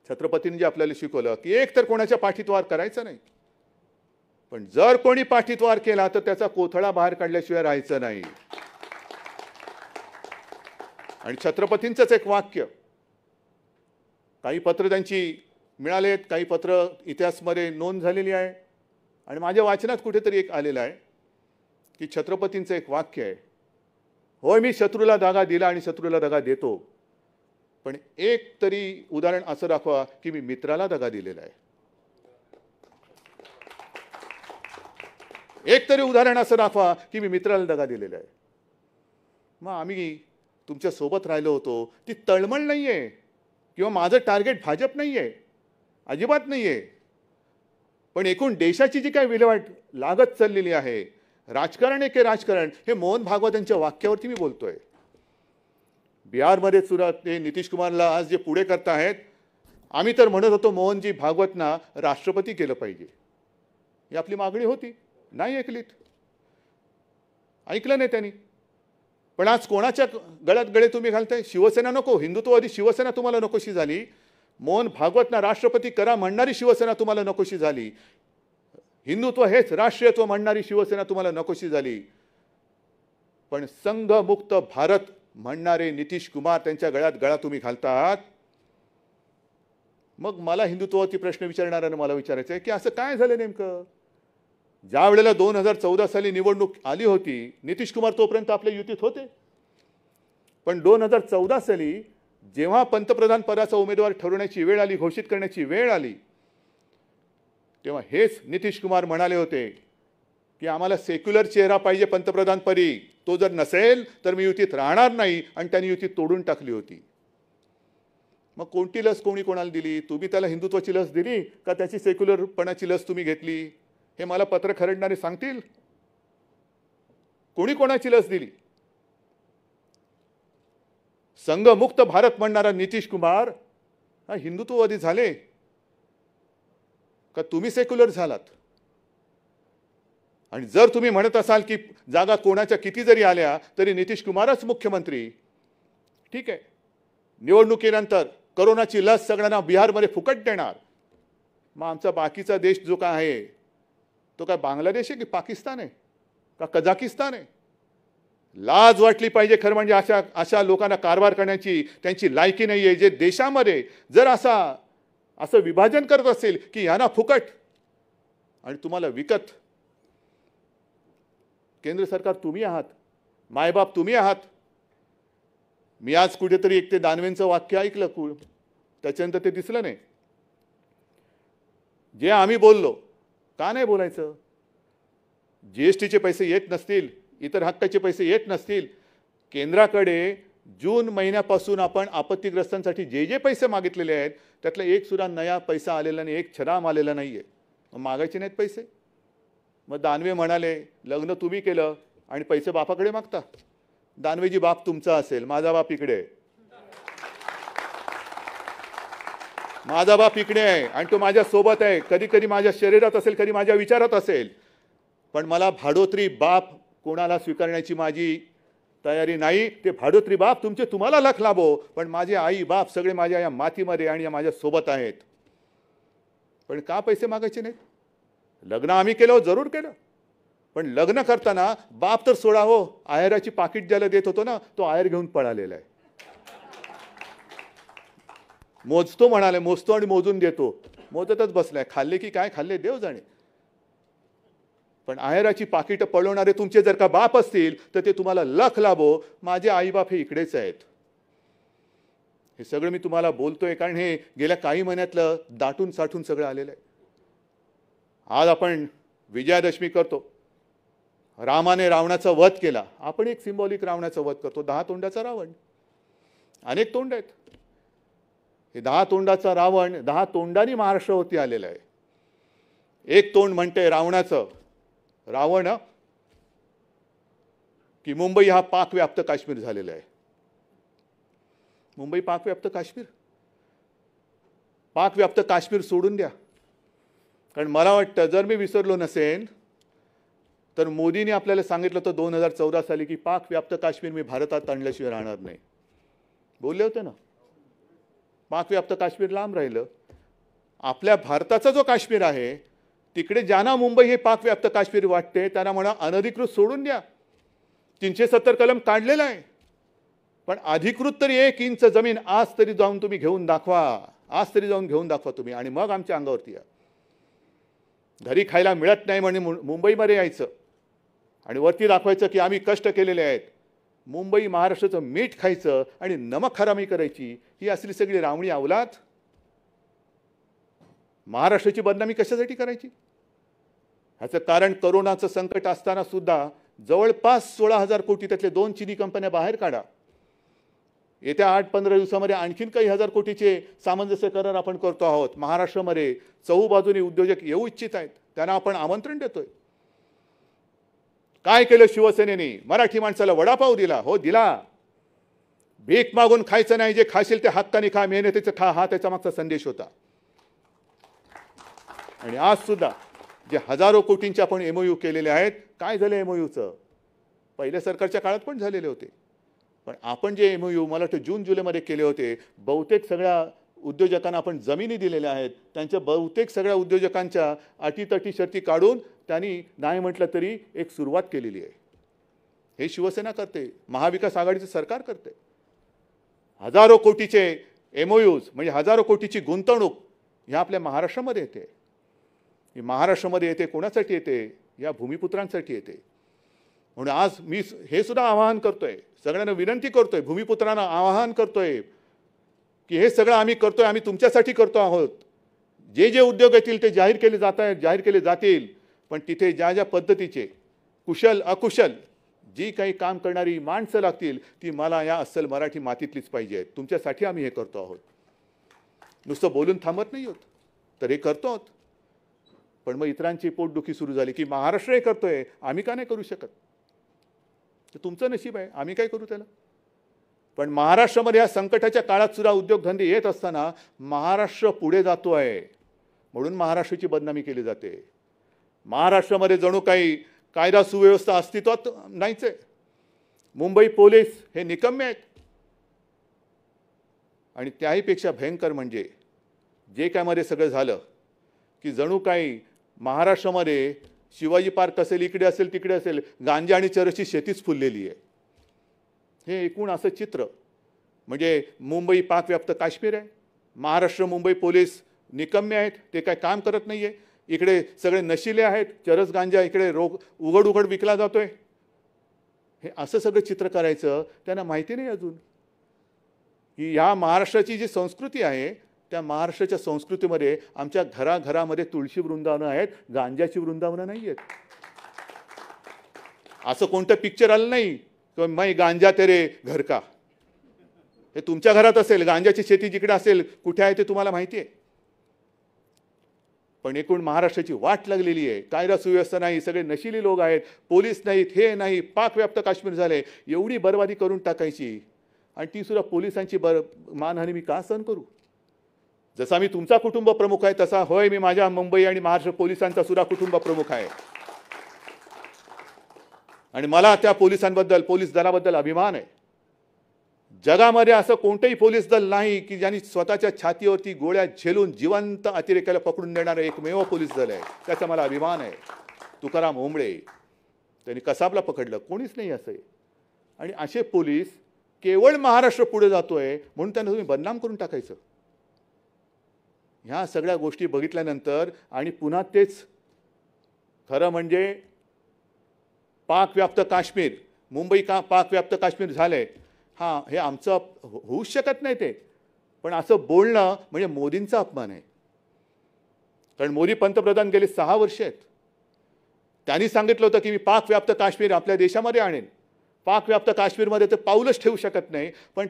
छत्रपतींनी जे आपल्याला शिकवलं की एक तर कोणाच्या पाठीत वार करायचा नाही, पण जर कोणी पाठीत वार केला तर त्याचा कोथळा बाहेर काढल्याशिवाय राहायचं नाही. आणि छत्रपतींचंच एक वाक्य, काही पत्र त्यांची मिळालेत, काही पत्र इतिहासमध्ये नोंद झालेली आहे आणि माझ्या वाचनात कुठेतरी एक आलेलं आहे की छत्रपतींचं एक वाक्य आहे, होय मी शत्रूला दगा दिला आणि शत्रूला दगा देतो, पण एक तरी उदाहरण असं दाखवा की मी मित्राला दगा दिलेला आहे. एक तरी उदाहरण असं दाखवा की मी मित्राला दगा दिलेला आहे. मग आम्ही तुमच्या सोबत राहिलो होतो, ती तळमळ नाहीये किंवा माझं टार्गेट भाजप नाहीये, अजिबात नाहीये. पण एकूण देशाची जी काही विल्हेवाट लागत चाललेली आहे, राजकारण आहे की राजकारण, हे मोहन भागवत यांच्या वाक्यावरती मी बोलतोय. बिहारमध्ये सुद्धा ते नितीश कुमारला आज जे पुढे करतायत, आम्ही तर म्हणत होतो मोहनजी भागवतना राष्ट्रपती केलं पाहिजे, ही आपली मागणी होती. नाही ऐकलीत, ऐकलं नाही त्यांनी. पण आज कोणाच्या गळ्यात गळे तुम्ही घालताय? शिवसेना नको, हिंदुत्ववादी शिवसेना तुम्हाला नकोशी झाली. मोहन भागवतना राष्ट्रपती करा म्हणणारी शिवसेना तुम्हाला नकोशी झाली. हिंदुत्व हेच राष्ट्रीयत्व म्हणणारी शिवसेना तुम्हाला नकोशी झाली. पण संघमुक्त भारत म्हणणारे नितीश कुमार, त्यांच्या गळ्यात गळा तुम्ही घालतात. मग मला हिंदुत्वावरती प्रश्न विचारणाऱ्यांना मला विचारायचं आहे की असं काय झालं नेमकं? ज्या वेळेला 2014 साली निवडणूक आली होती, नितीश कुमार तोपर्यंत आपल्या युतीत होते. पण 2014 साली जेव्हा पंतप्रधान पदाचा उमेदवार ठरवण्याची वेळ आली, घोषित करण्याची वेळ आली, तेव्हा हेच नितीश कुमार म्हणाले होते की आम्हाला सेक्युलर चेहरा पाहिजे पंतप्रधानपदी, तो जर नसेल तर मी युतीत राहणार नाही. आणि त्यांनी युती तोडून टाकली होती. मग कोणती लस कोणी कोणाला दिली? तुम्ही त्याला हिंदुत्वाची लस दिली का त्याची सेक्युलरपणाची लस तुम्ही घेतली? हे मला पत्र खरडणारे सांगतील. कोणी कोणाची लस दिली? संघमुक्त भारत म्हणणारा नितीश कुमार हा हिंदुत्ववादी झाले का तुम्ही सेक्युलर झालात? आणि जर तुम्ही म्हणत असाल की जागा कोणाच्या किती जरी आल्या तरी नितीश कुमारच मुख्यमंत्री, ठीक आहे, निवडणुकीनंतर कोरोनाची लस सगळ्यांना बिहारमध्ये फुकट देणार. मग आमचा बाकीचा देश जो काय आहे तो काय बांगलादेश आहे की पाकिस्तान आहे का कझाकिस्तान आहे? लाज वाटली पाहिजे खरं म्हणजे. अशा लोकांना कारभार करण्याची त्यांची लायकी नाही आहे. जे देशामध्ये जर असं विभाजन करत असेल की यांना फुकट आणि तुम्हाला विकत. केंद्र सरकार तुम्ही आहात, मायबाप तुम्ही आहात. मी आज कुठेतरी एक ते दानवेंचं वाक्य ऐकलं, त्याच्यानंतर ते दिसलं नाही. जे आम्ही बोललो, का नाही बोलायचं? जीएसटीचे पैसे येत नसतील, इतर हक्काचे पैसे येत नसतील, केंद्राकडे जून महिन्यापासून आपण आपत्तीग्रस्तांसाठी जे जे पैसे मागितलेले आहेत त्यातला एक सुद्धा नया पैसा आलेला नाही, एक छराम आलेला नाहीये. मागायचे नाहीत पैसे? मग दानवे म्हणाले, लग्न तुम्ही केलं आणि पैसे बापाकडे मागता. दानवेजी बाप तुमचा असेल, माझा बाप इकडे, माझा बाप इकडे आहे आणि तो माझ्या सोबत आहे. कधी कधी माझ्या शरीरात असेल, कधी माझ्या विचारात असेल, पण मला भाडोत्री बाप कोणाला स्वीकारण्याची माझी तयारी नाही. ते भाडोत्री बाप तुमचे तुम्हाला लख लाभो, पण माझे आई बाप सगळे माझ्या या मातीमध्ये आणि या माझ्या सोबत आहेत. पण का पैसे मागायचे नाहीत? लग्न आम्ही केलं, जरूर केलं, पण लग्न करताना बाप तर सोडा हो, आहेराची पाकिट ज्याला देत होतो ना, तो आहेर घेऊन पळालेला आहे. मोजतो म्हणाले, मोजतो आणि मोजून देतो, मोजतच बसलाय. खाल्ले की काय खाल्ले देव जाणे. पण आहेराची पाकिटं पळवणारे तुमचे जर का बाप असतील तर ते तुम्हाला लख लाभो. माझे आईबाप हे इकडेच आहेत. हे सगळं मी तुम्हाला बोलतोय कारण हे गेल्या काही महिन्यातलं दाटून साठून सगळं आलेलं आहे. आज आपण विजयादशमी करतो. रामाने रावणाचा वध केला. आपण एक सिंबॉलिक रावणाचा वध करतो. 10 तोंडाचा रावण. अनेक तोंड आहेत. हे 10 तोंडाचा रावण 10 तोंडांनी महाराष्ट्रावरती आलेला आहे. एक तोंड म्हणते रावणाचं, रावण की मुंबई हा पाकव्याप्त काश्मीर झालेला आहे. मुंबई पाकव्याप्त काश्मीर, पाकव्याप्त काश्मीर सोडून द्या. कारण मला वाटतं जर मी विसरलो नसेन तर मोदींनी आपल्याला सांगितलं होतं 2014 साली की पाकव्याप्त काश्मीर मी भारतात आणल्याशिवाय राहणार नाही. बोलले होते ना. पाकव्याप्त काश्मीर लांब राहिलं. आपल्या भारताचा जो काश्मीर आहे तिकडे ज्यांना मुंबई हे पाकव्याप्त काश्मीर वाटते त्यांना म्हणा अनधिकृत सोडून द्या. 370 कलम काढलेला आहे, पण अधिकृत तरी 1 इंच जमीन आज तरी जाऊन तुम्ही घेऊन दाखवा. आज तरी जाऊन घेऊन दाखवा तुम्ही आणि मग आमच्या अंगावरती या. घरी खायला मिळत नाही म्हणजे मुंबईमध्ये यायचं आणि वरती दाखवायचं की आम्ही कष्ट केलेले आहेत. मुंबई महाराष्ट्राचं मीठ खायचं आणि नमक हरामी करायची, ही असली सगळी रावणी अवलाद. महाराष्ट्राची बदनामी कशासाठी करायची? ह्याचं कारण करोनाचं संकट असताना सुद्धा जवळपास 16,000 कोटी त्यातले 2 चीनी कंपन्या बाहेर काढा. येत्या 8-15 दिवसामध्ये आणखीन काही हजार कोटीचे सामंजस्य करार आपण करतो आहोत. महाराष्ट्रामध्ये चहूबाजूने उद्योजक येऊ इच्छित आहेत, त्यांना आपण आमंत्रण देतोय. काय केलं शिवसेनेने? मराठी माणसाला वडापाव दिला. हो दिला. भीक मागून खायचं नाही, जे खाशील ते हक्काने खा, मेहनतीचं खा, हा त्याचा मागचा संदेश होता. आणि आज सुद्धा जे हजारो कोटींचे आपण MOU केलेले आहेत, काय झालं MOUचं? पहिल्या सरकारच्या काळात पण झालेले होते, पण आपण जे MOU मला वाटतं जून-जुलैमध्ये केले होते, बहुतेक सगळ्या उद्योजकांना आपण जमिनी दिलेल्या आहेत. त्यांच्या बहुतेक सगळ्या उद्योजकांच्या अटीतटी शर्ती काढून त्यांनी नाही म्हटलं तरी एक सुरुवात केलेली आहे. हे शिवसेना करते, महाविकास आघाडीचं सरकार करते. हजारो कोटीचे MOUs म्हणजे हजारो कोटीची गुंतवणूक ह्या आपल्या महाराष्ट्रामध्ये येते. ही महाराष्ट्रामध्ये येते कोणासाठी येते? या भूमिपुत्रांसाठी येते. म्हणून आज मी हे सुद्धा आवाहन करतोय, सगळ्यांना विनंती करतोय, भूमिपुत्रांना आवाहन करतोय की हे सगळं आम्ही करतोय, आम्ही तुमच्यासाठी करतो आहोत. जे जे उद्योग येतील ते जाहीर केले जात आहेत, जाहीर केले जातील, पण तिथे ज्या ज्या पद्धतीचे कुशल अकुशल जी काही काम करणारी माणसं लागतील ती मला या अस्सल मराठी मातीतलीच पाहिजे. तुमच्यासाठी आम्ही हे करतो आहोत. नुसतं बोलून थांबत नाही आहोत, तर हे करतो आहोत. पण मग इतरांची पोटदुखी सुरू झाली की महाराष्ट्र हे करतोय, आम्ही का नाही करू शकत? तर तुमचं नशीब आहे, आम्ही काय करू त्याला? पण महाराष्ट्रामध्ये या संकटाच्या काळात सुद्धा उद्योगधंदे येत असताना महाराष्ट्र पुढे जातो आहे म्हणून महाराष्ट्राची बदनामी केली जाते. महाराष्ट्रामध्ये जणू काही कायदा सुव्यवस्था अस्तित्वात नाहीच आहे. मुंबई पोलीस हे निकम्मे आहेत. आणि त्याहीपेक्षा भयंकर म्हणजे जे काय मध्ये सगळं झालं की जणू काही महाराष्ट्रामध्ये शिवाजी पार्क असेल, इकडे असेल, तिकडे असेल, गांजा आणि चरसची शेतीच फुललेली आहे. हे एकूण असं चित्र म्हणजे मुंबई पाकव्याप्त काश्मीर आहे. महाराष्ट्र मुंबई पोलीस निकम्मे आहेत, ते काय काम करत नाही आहे. इकडे सगळे नशिले आहेत, चरस गांजा इकडे उघड उघड विकला जातोय. हे असं सगळं चित्र करायचं त्यांना माहिती नाही अजून की ह्या महाराष्ट्राची जी संस्कृती आहे त्या महाराष्ट्राच्या संस्कृतीमध्ये आमच्या घराघरामध्ये तुळशी वृंदावनं आहेत, गांजाची वृंदावनं नाही आहेत. असं कोणतं पिक्चर आलं नाही की मै गांजा तेरे घर का. हे तुमच्या घरात असेल, गांजाची शेती जिकडे असेल कुठे आहे ते तुम्हाला माहिती आहे. पण एकूण महाराष्ट्राची वाट लागलेली आहे. कायदा सुव्यवस्था नाही, सगळे नशिली लोक आहेत, पोलीस नाहीत, हे नाही, पाकव्याप्त काश्मीर झाले. एवढी बरबादी करून टाकायची आणि ती सुद्धा पोलिसांची मानहानी मी का सहन करू? जसा मी तुमचा कुटुंब प्रमुख आहे तसा होय मी माझ्या मुंबई आणि महाराष्ट्र पोलिसांचा सुद्धा कुटुंब प्रमुख आहे. आणि मला त्या पोलिसांबद्दल, पोलीस दलाबद्दल अभिमान आहे. जगामध्ये असं कोणतंही पोलीस दल नाही की ज्यांनी स्वतःच्या छातीवरती गोळ्या झेलून जिवंत अतिरेक्याला पकडून देणारं एकमेव पोलीस दल आहे. त्याचा मला अभिमान आहे. तुकाराम ओंबळे त्यांनी कसाबला पकडलं, कोणीच नाही असं आहे. आणि असे पोलीस केवळ महाराष्ट्र पुढे जातोय म्हणून त्यांना तुम्ही बदनाम करून टाकायचं. ह्या सगळ्या गोष्टी बघितल्यानंतर आणि पुन्हा तेच खरं म्हणजे पाकव्याप्त काश्मीर, मुंबई का पाकव्याप्त काश्मीर झालंय, हां हे आमचं होऊच शकत नाही ते. पण असं बोलणं म्हणजे मोदींचा अपमान आहे. कारण मोदी पंतप्रधान गेले 6 वर्ष आहेत. त्यांनी सांगितलं होतं की मी पाकव्याप्त काश्मीर आपल्या देशामध्ये आणेन. पाकव्याप्त काश्मीरमध्ये ते पाऊलच ठेवू शकत नाही. पण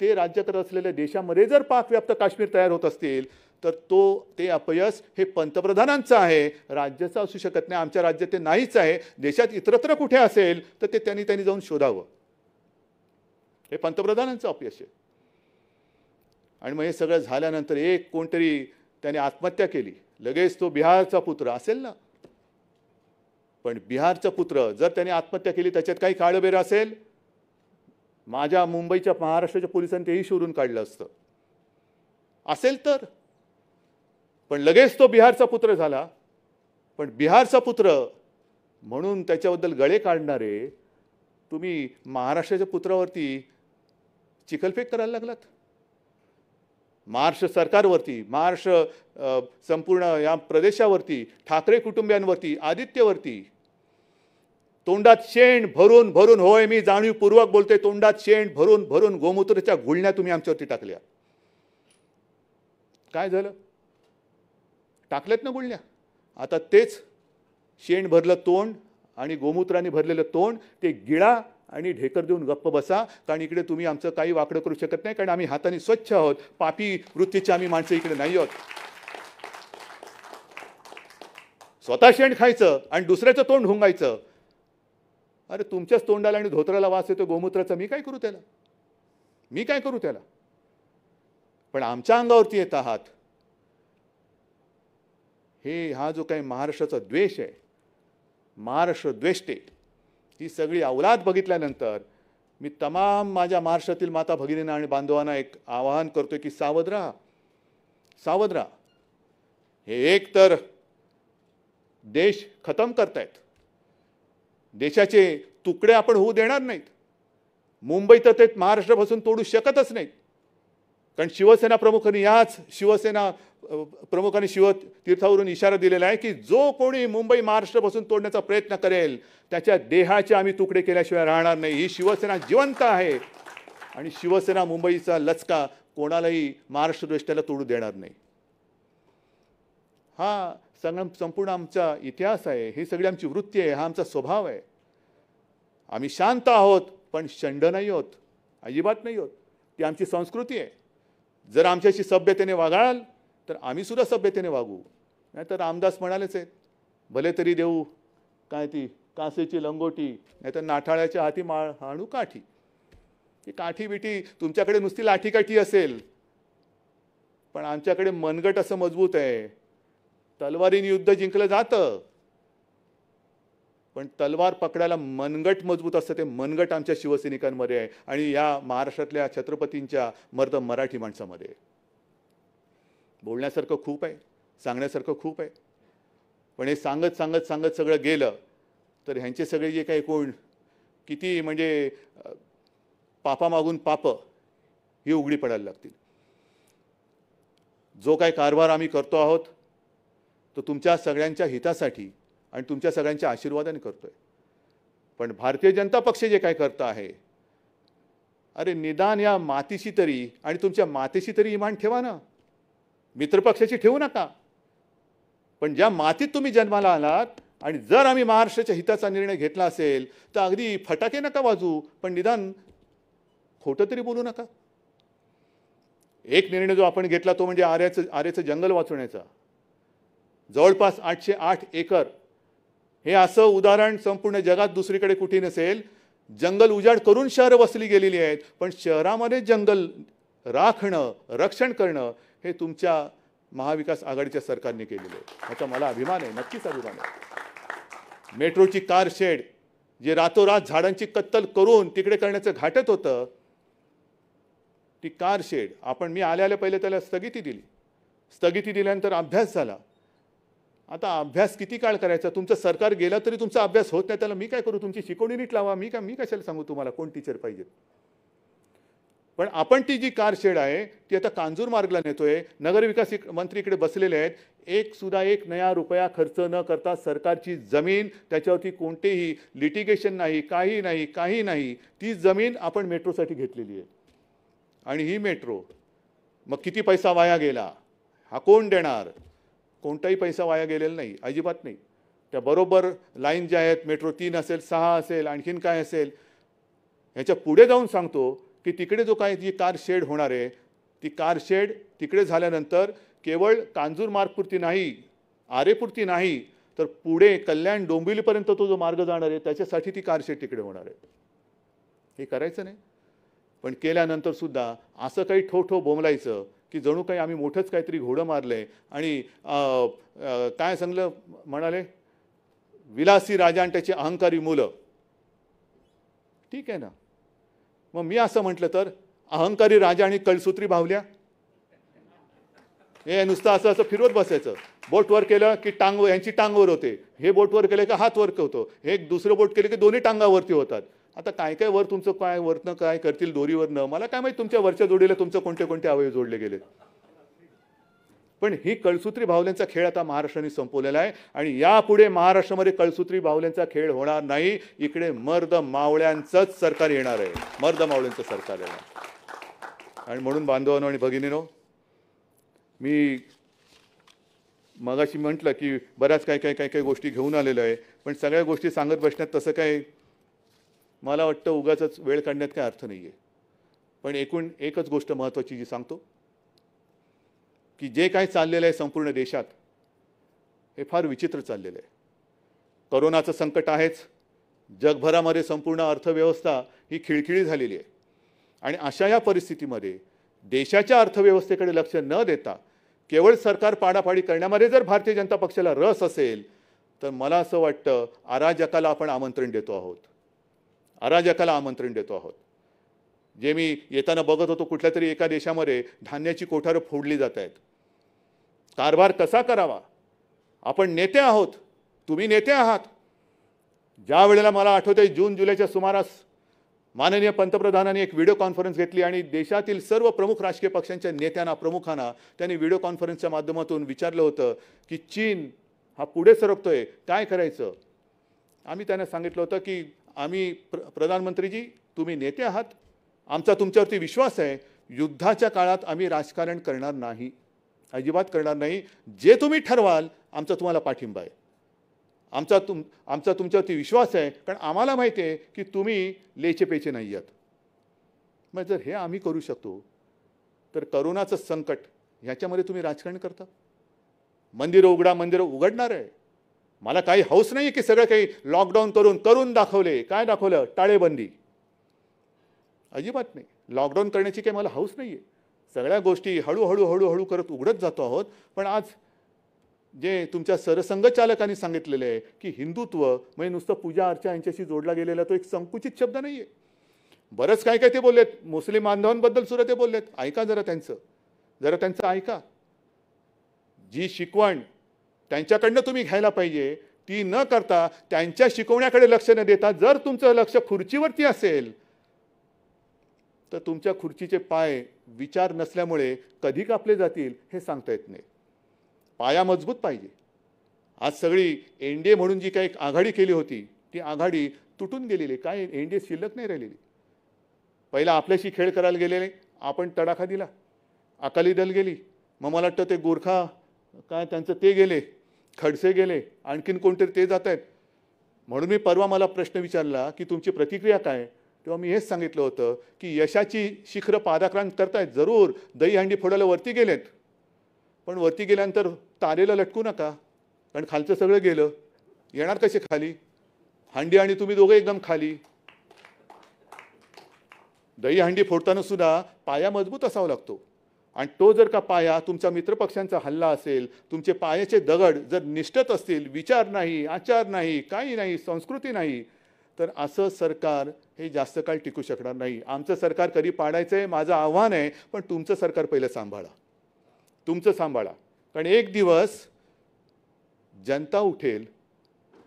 ते राज्य करत असलेल्या देशामध्ये जर पाकव्याप्त काश्मीर तयार होत असतील तर ते अपयश हे पंतप्रधानांचं आहे, राज्याचं असू शकत नाही. आमच्या राज्यात ते नाहीच आहे. देशात इतरत्र कुठे असेल तर ते त्यांनी जाऊन शोधावं. हे पंतप्रधानांचं अपयश आहे. आणि मग हे सगळं झाल्यानंतर एक कोणतरी त्याने आत्महत्या केली, लगेच तो बिहारचा पुत्र असेल ना. पण बिहारचा पुत्र जर त्याने आत्महत्या केली त्याच्यात काही काळबेर असेल, माझ्या मुंबईच्या महाराष्ट्राच्या पोलिसांनी तेही शोधून काढलं असतं असेल तर. पण लगेच तो बिहारचा पुत्र झाला. पण बिहारचा पुत्र म्हणून त्याच्याबद्दल गळे काढणारे तुम्ही महाराष्ट्राच्या पुत्रावरती चिखलफेक करायला लागलात. महाराष्ट्र सरकारवरती, महाराष्ट्र संपूर्ण या प्रदेशावरती, ठाकरे कुटुंबियांवरती, आदित्यवरती तोंडात शेण भरून भरून, होय मी जाणीवपूर्वक बोलतोय, तोंडात शेण भरून भरून गोमूत्राच्या गुळण्या तुम्ही आमच्यावरती टाकल्या. काय झालं? टाकल्यात ना गुळण्या. आता तेच शेण भरलं तोंड आणि गोमूत्राने भरलेलं तोंड ते गिळा आणि ढेकर देऊन गप्प बसा. कारण इकडे तुम्ही आमचं काही वाकडं करू शकत नाही. कारण आम्ही हाताने स्वच्छ आहोत. पापी वृत्तीचे आम्ही माणसं इकडे नाही आहोत. स्वतः शेण खायचं आणि दुसऱ्याचं तोंड हुंगायचं. अरे तुमच्याच तोंडाला आणि धोत्राला वास येतो गोमूत्राचा, मी काय करू त्याला? मी काय करू त्याला? पण आमच्या अंगावरती येत आहात. हा जो काही महाराष्ट्राचा द्वेष आहे, महाराष्ट्र द्वेष्टे, ही सगळी अवलाद बघितल्यानंतर मी तमाम माझ्या महाराष्ट्रातील माता भगिनींना आणि बांधवांना एक आवाहन करतोय की सावध राहा, सावध राहा. हे एक तर देश खतम करतायत. देशाचे तुकडे आपण होऊ देणार नाहीत. मुंबई तर ते महाराष्ट्रापासून तोडू शकतच नाहीत. कारण शिवसेना प्रमुखांनी, याच शिवसेना प्रमुखांनी शिवतीर्थावरून इशारा दिलेला आहे की जो कोणी मुंबई महाराष्ट्रापासून तोडण्याचा प्रयत्न करेल त्याच्या देहाचे आम्ही तुकडे केल्याशिवाय राहणार नाही. ही शिवसेना जिवंत आहे आणि शिवसेना मुंबईचा लचका कोणालाही महाराष्ट्र द्वेष्टाला तोडू देणार नाही. हा संपूर्ण आमचा इतिहास आहे. ही सगळी आमची वृत्ती आहे. हा आमचा स्वभाव आहे. आम्ही शांत आहोत पण शंड नाही आहोत, अजिबात नाही आहोत. ती आमची संस्कृती आहे. जर आमच्याशी सभ्यतेने वागाल तर आम्ही सुद्धा सभ्यतेने वागू. नाहीतर रामदास म्हणालेच आहेत, भले तरी देऊ काय ती कासेची लंगोटी, नाहीतर नाठाळ्याच्या हाती हाणू काठी. ती काठी बिठी तुमच्याकडे नुसती लाठीकाठी असेल, पण आमच्याकडे मनगट असं मजबूत आहे. तलवारीने युद्ध जिंकलं जातं, पण तलवार पकडायला मनगट मजबूत असतं. ते मनगट आमच्या शिवसैनिकांमध्ये आहे आणि या महाराष्ट्रातल्या छत्रपतींच्या मर्द मराठी माणसामध्ये आहे. बोलण्यासारखं खूप आहे, सांगण्यासारखं खूप आहे. पण हे सांगत सांगत सांगत सगळं गेलं तर ह्यांचे सगळे जे काही कोण किती म्हणजे पापामागून पाप ही उघडी पडायला लागतील. जो काही कारभार आम्ही करतो आहोत तो तुमच्या सगळ्यांच्या हितासाठी आणि तुमच्या सगळ्यांच्या आशीर्वादाने करतोय. पण भारतीय जनता पक्ष जे काय करत आहे, अरे निदान या मातीशी तरी आणि तुमच्या मातेशी तरी इमान ठेवा ना. मित्रपक्षाची ठेवू नका. पण ज्या मातीत तुम्ही जन्माला आलात आणि जर आम्ही महाराष्ट्राच्या हिताचा निर्णय घेतला असेल तर अगदी फटाके नका वाजू, पण निदान खोटं तरी बोलू नका. एक निर्णय जो आपण घेतला तो म्हणजे आर्याचं जंगल वाचवण्याचा. जवळपास 808 एकर. हे असं उदाहरण संपूर्ण जगात दुसरीकडे कुठे नसेल. जंगल उजाड करून शहरं वसली गेलेली आहेत, पण शहरामध्ये जंगल राखणं, रक्षण करणं हे तुमच्या महाविकास आघाडीच्या सरकारने केलेलं आहे. याचा मला अभिमान आहे, नक्कीच अभिमान आहे. मेट्रोची कार शेड जे रातोरात झाडांची कत्तल करून तिकडे करण्याचं घाटत होतं, ती कार शेड मी आल्या पहिले त्याला स्थगिती दिली. स्थगिती दिल्यानंतर अभ्यास झाला. आता अभ्यास किती काळ करायचा? तुमचं सरकार गेलं तरी तुमचा अभ्यास होत नाही, त्याला मी काय करू? तुमची शिकवणी नीट लावा. मी कशाला सांगू तुम्हाला कोण टीचर पाहिजे? पण आपण ती जी कार शेड आहे ती आता कांजूर मार्गला नेतोय. नगरविकास मंत्री इकडे बसलेले आहेत. एक नया रुपया खर्च न करता सरकारची जमीन, त्याच्यावरती कोणतेही लिटिगेशन नाही, काही नाही. ती जमीन आपण मेट्रोसाठी घेतलेली आहे. आणि ही मेट्रो मग किती पैसा वाया गेला हा कोण देणार? कोणताही पैसा वाया गेलेला नाही, अजिबात नाही. त्या बरोबर लाईन ज्या आहेत, मेट्रो 3 असेल, 6 असेल, आणखीन काय असेल, ह्याच्या पुढे जाऊन सांगतो की तिकडे जो काय जी कार शेड होणार आहे, ती कार शेड तिकडे झाल्यानंतर केवळ कांजूर मार्गपुरती नाही, आरेपुरती नाही, तर पुढे कल्याण डोंबिवलीपर्यंत तो जो मार्ग जाणार आहे त्याच्यासाठी ती कार शेड तिकडे होणार आहे. हे करायचं नाही, पण केल्यानंतर सुद्धा असं काही ठोठो बोंबलायचं की जणू काही आम्ही मोठंच काहीतरी घोडं मारलंय. आणि काय सांगलं म्हणाले, विलासी राजा आणि त्याची अहंकारी मुलं. ठीक आहे ना, मग मी असं म्हटलं तर अहंकारी राजा आणि कळसूत्री बाहुल्या, हे नुसतं असं फिरवत बसायचं. बोट वर केलं की यांची टांग वर होते, हे बोट वर केलं की हात वर होतो, हे दुसरं बोट केलं की दोन्ही टांगावरती होतात. आता काय वर तुमचं काय वरनं काय करतील दोरीवरनं, मला काय माहिती तुमच्या वरच्या जोडीला तुमचं कोणते अवयव जोडले गेले. पण ही कळसूत्री बाहुल्यांचा खेळ आता महाराष्ट्राने संपवलेला आहे. आणि यापुढे महाराष्ट्रामध्ये कळसूत्री बाहुल्यांचा खेळ होणार नाही. इकडे मर्द मावळ्यांचंच सरकार येणार आहे, मर्द मावळ्यांचं सरकार येणार. आणि म्हणून बांधवांनो आणि भगिनीनो, मी मगाशी म्हटलं की बऱ्याच काही गोष्टी घेऊन आलेलो आहे, पण सगळ्या गोष्टी सांगत बसण्यात तसं काय मला वाटतं उगाच वेळ काढण्यात काय अर्थ नाही आहे. पण एकच गोष्ट महत्त्वाची जी सांगतो की जे काही चाललेलं आहे संपूर्ण देशात हे फार विचित्र चाललेलं आहे. कोरोनाचं संकट आहेच, जगभरामध्ये संपूर्ण अर्थव्यवस्था ही खिळखिळी झालेली आहे. आणि अशा या परिस्थितीमध्ये देशाच्या अर्थव्यवस्थेकडे लक्ष न देता केवळ सरकार पाडापाडी करण्यामध्ये जर भारतीय जनता पक्षाला रस असेल तर मला असं वाटतं अराजकाला आपण आमंत्रण देतो आहोत, अराजकाला आमंत्रण देतो आहोत. जे मी येताना बघत होतो कुठल्या तरी एका देशामध्ये धान्याची कोठारं फोडली जात आहेत. कारभार कसा करावा? आपण नेते आहोत, तुम्ही नेते आहात. ज्या वेळेला मला आठवतंय जून जुलैच्या सुमारास माननीय पंतप्रधानांनी एक व्हिडिओ कॉन्फरन्स घेतली आणि देशातील सर्व प्रमुख राजकीय पक्षांच्या नेत्यांना, प्रमुखांना त्यांनी व्हिडिओ कॉन्फरन्सच्या माध्यमातून विचारलं होतं की चीन हा पुढे सरकतोय, काय करायचं? आम्ही त्यांना सांगितलं होतं की आम्ही प्रधानमंत्रीजी तुम्ही नेते आहात, आमचा तुमच्यावरती विश्वास आहे. युद्धाच्या काळात आम्ही राजकारण करणार नाही, अजिबात करणार नाही. जे तुम्ही ठरवाल आमचा तुम्हाला पाठिंबा आहे, आमचा तुमच्यावरती विश्वास आहे, कारण आम्हाला माहिती आहे की तुम्ही लेचेपेचे नाही आहात. मग जर हे आम्ही करू शकतो तर करोनाचं संकट ह्याच्यामध्ये तुम्ही राजकारण करता? मंदिरं उघडा, मंदिरं उघडणार आहे. मला काही हौस नाही की सगळं काही लॉकडाऊन करून दाखवले. काय दाखवलं? टाळेबंदी. अजिबात नाही, लॉकडाऊन करण्याची काही मला हौस नाही आहे. सगळ्या गोष्टी हळूहळू करत उघडत जातो आहोत. पण आज जे तुमच्या सरसंघचालकांनी सांगितलेलं आहे की हिंदुत्व म्हणजे नुसतं पूजा अर्चा यांच्याशी जोडला गेलेला तो एक संकुचित शब्द नाही आहे. बरंच काय ते बोललेत, मुस्लिम बांधवांबद्दल सुद्धा ते बोललेत. ऐका जरा त्यांचं ऐका. जी शिकवण त्यांच्याकडनं तुम्ही घ्यायला पाहिजे ती न करता त्यांच्या शिकवण्याकडे लक्ष न देता जर तुमचं लक्ष खुर्चीवरती असेल तर तुमच्या खुर्चीचे पाय विचार नसल्यामुळे कधी कापले जातील हे सांगता येत नाही. पाया मजबूत पाहिजे. आज सगळी एनडीए म्हणून जी काही आघाडी केली होती ती आघाडी तुटून गेलेली, काय एनडीए शिल्लक नाही राहिलेली. पहिला आपल्याशी खेळ करायला गेलेले, आपण तडाखा दिला, अकाली दल गेली, मग मला वाटतं ते गोरखा काय त्यांचं ते गेले, खडसे गेले, आणखीन कोणतरी ते जात आहेत. म्हणून मी परवा मला प्रश्न विचारला की तुमची प्रतिक्रिया काय, तेव्हा मी हेच सांगितलं होतं की यशाची शिखरं पादाक्रांत करतायत, जरूर दहीहंडी फोडायला वरती गेलेत, पण वरती गेल्यानंतर तारेला लटकू नका, कारण खालचं सगळं गेलं, येणार कसे खाली? हंडी आणि तुम्ही दोघे एकदम खाली. दही हंडी फोडताना सुद्धा पाया मजबूत असावा लागतो, आणि तो जर का पाया तुमच्या मित्रपक्षांचा हल्ला असेल, तुमचे पायाचे दगड जर निष्ठत असतील, विचार नाही, आचार नाही, काही नाही, संस्कृती नाही, तर असं सरकार हे जास्त काळ टिकू शकणार नाही. आमचं सरकार कधी पाडायचं आहे माझं आव्हान आहे, पण तुमचं सरकार पहिलं सांभाळा, तुमचं सांभाळा. कारण एक दिवस जनता उठेल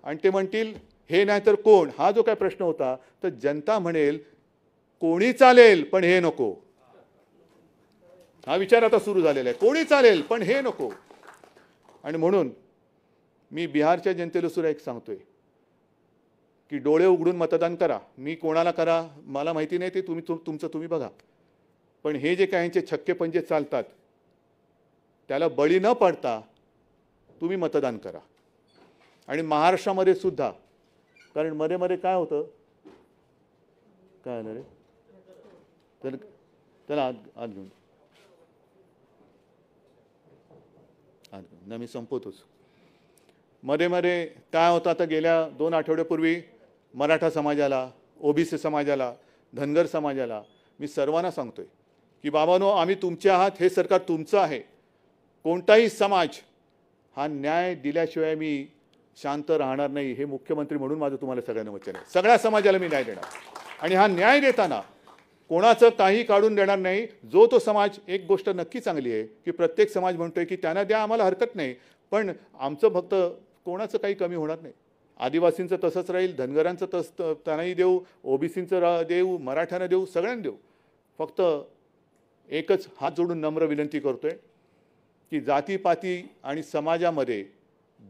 आणि ते म्हणतील हे नाही तर कोण, हा जो काय प्रश्न होता, तर जनता म्हणेल कोणी चालेल पण हे नको. हा विचार आता सुरू झालेला आहे, कोणी चालेल पण हे नको. आणि म्हणून मी बिहारच्या जनतेला सुद्धा एक सांगतोय की डोळे उघडून मतदान करा. मी कोणाला करा मला माहिती नाही, ते तुमचं तुम्ही बघा. पण हे जे काय यांचे छक्के पंजे चालतात त्याला बळी न पडता तुम्ही मतदान करा. आणि महाराष्ट्रामध्ये सुद्धा, कारण मध्ये मध्ये काय होतं, काय आलं रे, तर त्याला आत घेऊन मी संपवतोच. मध्ये मध्ये काय होतं, आता गेल्या 2 आठवड्यापूर्वी मराठा समाजाला, ओबीसी समाजाला, धनगर समाजाला मी सर्वांना सांगतोय की बाबांनो, आम्ही तुमचे आहात, हे सरकार तुमचं आहे. कोणताही समाज हा न्याय दिल्याशिवाय मी शांत राहणार नाही, हे मुख्यमंत्री म्हणून माझं तुम्हाला सगळ्यांना वचन आहे. सगळ्या समाजाला मी न्याय देणार, आणि हा न्याय देताना कोणाचं काही काढून देणार नाही. जो तो समाज, एक गोष्ट नक्की चांगली आहे की प्रत्येक समाज म्हणतोय की त्यांना द्या, आम्हाला हरकत नाही, पण आमचं फक्त कोणाचं काही कमी होणार नाही. आदिवासींचं तसंच राहील, धनगरांचं त्यांनाही देऊ, ओबीसींचं देऊ, मराठ्यांना देऊ, सगळ्यांना देऊ. फक्त एकच हात जोडून नम्र विनंती करतोय की जातीपाती आणि समाजामध्ये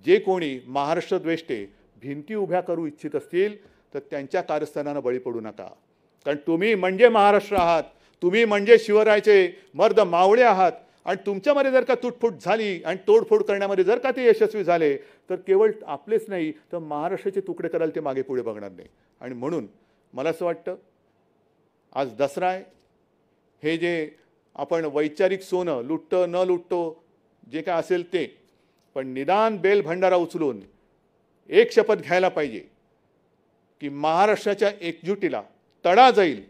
जे कोणी महाराष्ट्र द्वेष्टे भिंती उभ्या करू इच्छित असतील तर त्यांच्या कारस्थानांना बळी पडू नका. कारण तुम्ही म्हणजे महाराष्ट्र आहात, तुम्ही म्हणजे शिवरायाचे मर्द मावळे आहात, आणि तुमच्यामध्ये जर का तुटफूट झाली आणि तोडफोड करण्यामध्ये जर का ते यशस्वी झाले तर केवळ आपलेच नाही तर महाराष्ट्राचे तुकडे करायला ते मागे पुढे बघणार नाही. आणि म्हणून मला असं वाटतं आज दसरा आहे, हे जे आपण वैचारिक सोनं लुटतं न लुटतो जे काय असेल ते, पण निदान बेल भंडारा उचलून एक शपथ घ्यायला पाहिजे की महाराष्ट्राच्या एकजुटीला तडा जाईल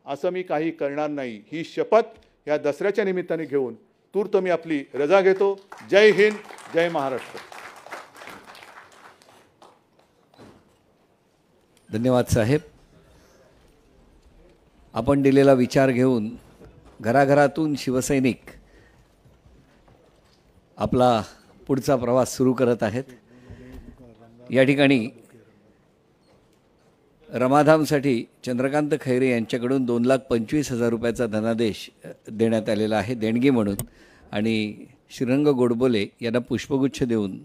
असं मी काही करणार नाही. ही शपथ या दसऱ्याच्या निमित्ताने घेऊन तूर्त मी आपली रजा घेतो. जय हिंद, जय महाराष्ट्र. धन्यवाद साहेब. आपण दिलेला विचार घेऊन घराघरातून शिवसैनिक आपला पुढचा प्रवास सुरू करत आहेत. या ठिकाणी रमाधामसाठी चंद्रकांत खैरे यांच्याकडून 2,25,000 रुपयाचा धनादेश देण्यात आलेला आहे देणगी म्हणून, आणि श्रीरंग गोडबोले यांना पुष्पगुच्छ देऊन